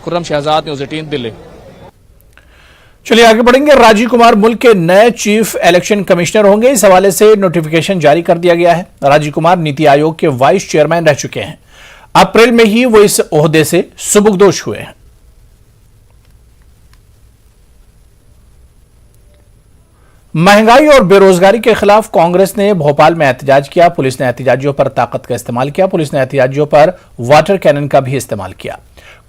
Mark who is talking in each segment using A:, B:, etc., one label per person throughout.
A: Khurram Shahzad, news 18 Delhi.
B: चलिए आगे बढ़ेंगे। राजीव कुमार मुल्क के नए चीफ इलेक्शन कमिश्नर होंगे। इस हवाले से नोटिफिकेशन जारी कर दिया गया है। राजीव कुमार नीति आयोग के वाइस चेयरमैन रह चुके हैं। अप्रैल में ही वो इस ओहदे से सुबुकदोश हुए हैं। महंगाई और बेरोजगारी के खिलाफ कांग्रेस ने भोपाल में एहतजाज किया। पुलिस ने एहतजाजियों पर ताकत का इस्तेमाल किया। पुलिस ने एहतजाजियों पर वाटर कैनन का भी इस्तेमाल किया।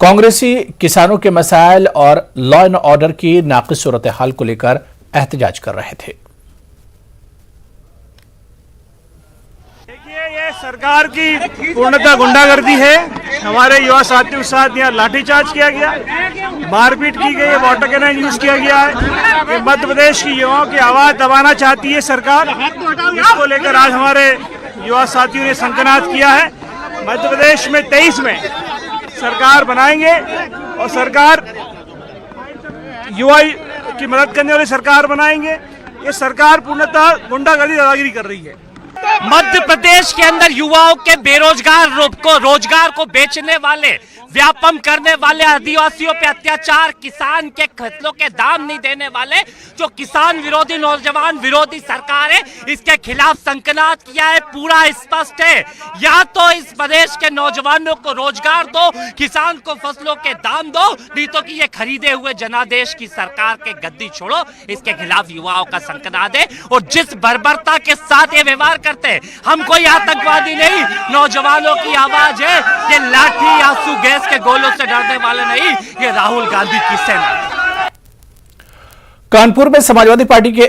B: कांग्रेसी किसानों के मसाइल और लॉ एंड ऑर्डर की नाकिस सूरत हाल को लेकर एहतजाज कर रहे थे।
C: देखिए, ये सरकार की पूर्णतः गुंडागर्दी है। हमारे युवा साथियों के साथ यहाँ लाठीचार्ज किया गया, मारपीट की गई, वाटर कैनन यूज किया गया है। ये मध्य प्रदेश की युवाओं की आवाज दबाना चाहती है सरकार। इसको लेकर आज हमारे युवा साथियों ने संकनाद किया है। मध्य प्रदेश में 23 में सरकार बनाएंगे और सरकार युवा की मदद करने वाली सरकार बनाएंगे। ये सरकार पूर्णतः गुंडागर्दी दादागिरी कर रही है।
D: मध्य प्रदेश के अंदर युवाओं के रोजगार को बेचने वाले, व्यापम करने वाले, आदिवासियों पे अत्याचार, किसान के फसलों के दाम नहीं देने वाले जो किसान विरोधी, नौजवान विरोधी सरकार है, इसके खिलाफ संकनाद किया है। पूरा स्पष्ट है, या तो इस प्रदेश के नौजवानों को रोजगार दो, किसान को फसलों के दाम दो, नहीं तो कि ये खरीदे हुए जनादेश की सरकार के गद्दी छोड़ो। इसके खिलाफ युवाओं का संकनाद है। और जिस बर्बरता के साथ ये व्यवहार करते हैं, हम कोई आतंकवादी नहीं, नौजवानों की आवाज है। ये लाठी, आंसू गैस के गोलों से डरने वाले नहीं, ये राहुल गांधी की सेना।
B: कानपुर में समाजवादी पार्टी के